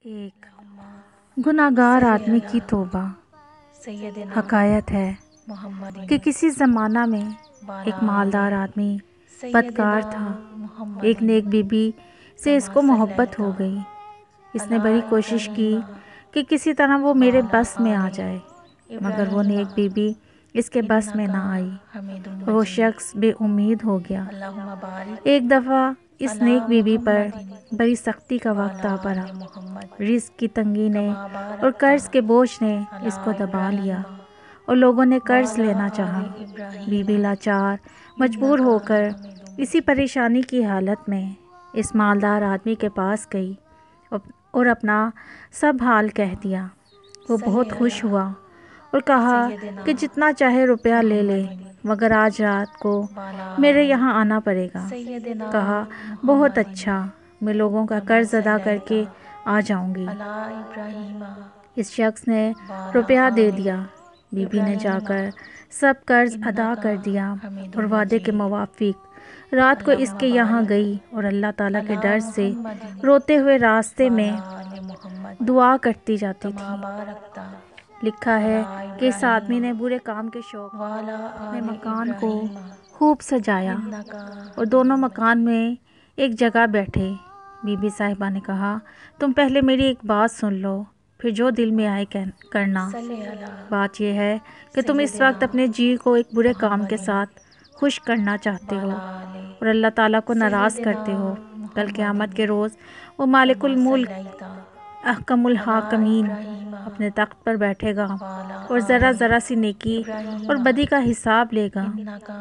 ایک گناہگار آدمی کی توبہ۔ حکایت ہے کہ کسی زمانہ میں ایک مالدار آدمی بدکار تھا۔ ایک نیک بی بی سے اس کو محبت ہو گئی۔ اس نے بڑی کوشش کی کہ کسی طرح وہ میرے بس میں آ جائے، مگر وہ نیک بی بی اس کے بس میں نہ آئی اور وہ شخص بے امید ہو گیا۔ ایک دفعہ اس نیک بی بی پر بڑی سختی کا وقت آ پڑا۔ رزق کی تنگی نے اور قرض کے بوجھ نے اس کو دبا لیا اور لوگوں نے قرض لینا چاہا۔ بی بی لاچار مجبور ہو کر اسی پریشانی کی حالت میں اس مالدار آدمی کے پاس گئی اور اپنا سب حال کہہ دیا۔ وہ بہت خوش ہوا اور کہا کہ جتنا چاہے روپیہ لے لے، مگر آج رات کو میرے یہاں آنا پڑے گا۔ کہا بہت اچھا، میں لوگوں کا قرض ادا کر کے آ جاؤں گی۔ اس شخص نے روپیہ دے دیا۔ بی بی نے جا کر سب قرض ادا کر دیا اور وعدے کے موافق رات کو اس کے یہاں گئی اور اللہ تعالیٰ کے ڈر سے روتے ہوئے راستے میں دعا کرتی جاتی تھی۔ لکھا ہے کہ اس آدمی نے برے کام کے شوق میں مکان کو خوب سجایا اور دونوں مکان میں ایک جگہ بیٹھے۔ بی بی صاحبہ نے کہا تم پہلے میری ایک بات سن لو، پھر جو دل میں آئے کرنا۔ بات یہ ہے کہ تم اس وقت اپنے جی کو ایک برے کام کے ساتھ خوش کرنا چاہتے ہو اور اللہ تعالیٰ کو ناراض کرتے ہو۔ کل قیامت کے روز وہ مالک الملک احکم الحاکمین اپنے تخت پر بیٹھے گا اور ذرا ذرا سی نیکی اور بدی کا حساب لے گا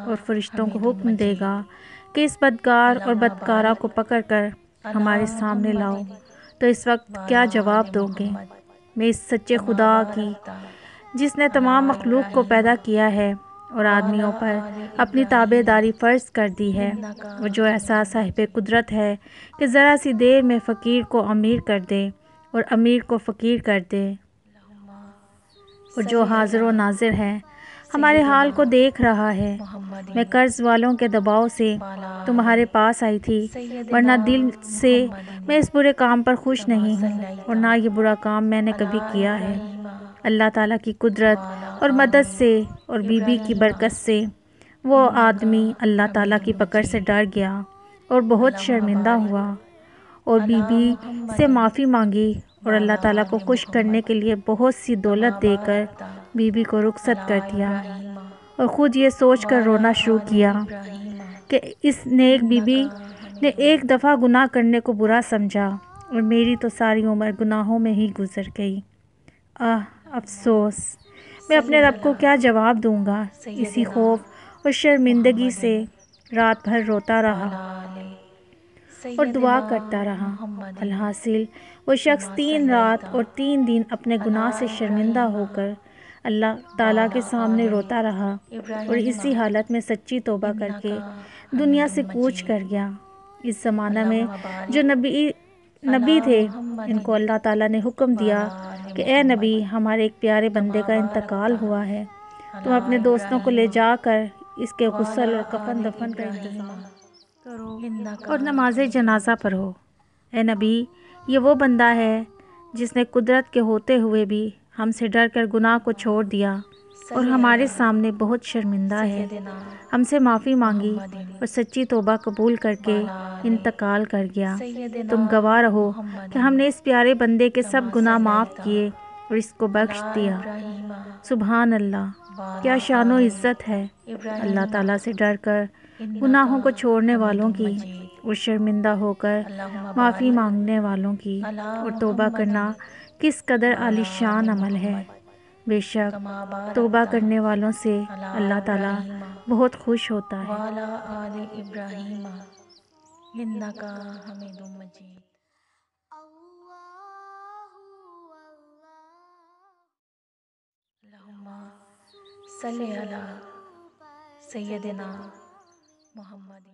اور فرشتوں کو حکم دے گا کہ اس بدکار اور بدکارہ کو پکڑ کر ہمارے سامنے لاؤ، تو اس وقت کیا جواب دو گے؟ میں اس سچے خدا کی جس نے تمام مخلوق کو پیدا کیا ہے اور آدمیوں پر اپنی تابع داری فرض کر دی ہے، اور جو ایسا صاحب قدرت ہے کہ ذرا سی دیر میں فقیر کو امیر کر دے اور امیر کو فقیر کر دے، اور جو حاضر و ناظر ہے، ہمارے حال کو دیکھ رہا ہے۔ میں قرض والوں کے دباؤ سے تمہارے پاس آئی تھی، ورنہ دل سے میں اس برے کام پر خوش نہیں ہوں اور نہ یہ برا کام میں نے کبھی کیا ہے۔ اللہ تعالیٰ کی قدرت اور مدد سے اور بی بی کی برکت سے وہ آدمی اللہ تعالیٰ کی پکڑ سے ڈر گیا اور بہت شرمندہ ہوا اور بی بی سے معافی مانگی اور اللہ تعالیٰ کو خوش کرنے کے لیے بہت سی دولت دے کر بی بی کو رخصت کر دیا اور خود یہ سوچ کر رونا شروع کیا کہ اس نیک بی بی نے ایک دفعہ گناہ کرنے کو برا سمجھا اور میری تو ساری عمر گناہوں میں ہی گزر گئی۔ افسوس، میں اپنے رب کو کیا جواب دوں گا؟ اسی خوف اور شرمندگی سے رات بھر روتا رہا اور دعا کرتا رہا۔ الحاصل وہ شخص 3 رات اور 3 دن اپنے گناہ سے شرمندہ ہو کر اللہ تعالیٰ کے سامنے روتا رہا اور اسی حالت میں سچی توبہ کر کے دنیا سے کوچ کر گیا۔ اس زمانہ میں جو نبی تھے، ان کو اللہ تعالیٰ نے حکم دیا کہ اے نبی، ہمارے ایک پیارے بندے کا انتقال ہوا ہے، تم اپنے دوستوں کو لے جا کر اس کے غسل اور کفن دفن کا انتظام کرو اور نماز جنازہ پڑھو۔ اے نبی، یہ وہ بندہ ہے جس نے قدرت کے ہوتے ہوئے بھی ہم سے ڈر کر گناہ کو چھوڑ دیا اور ہمارے سامنے بہت شرمندہ ہے، ہم سے معافی مانگی اور سچی توبہ قبول کر کے انتقال کر گیا۔ تم گواہ رہو کہ ہم نے اس پیارے بندے کے سب گناہ معاف کیے اور اس کو بخش دیا۔ سبحان اللہ، کیا شان و عزت ہے اللہ تعالیٰ سے ڈر کر گناہوں کو چھوڑنے والوں کی اور شرمندہ ہو کر معافی مانگنے والوں کی، اور توبہ کرنا کس قدر عالی شان عمل ہے۔ بے شک توبہ کرنے والوں سے اللہ تعالیٰ بہت خوش ہوتا ہے۔ اللہم صلی علی سیدنا محمد۔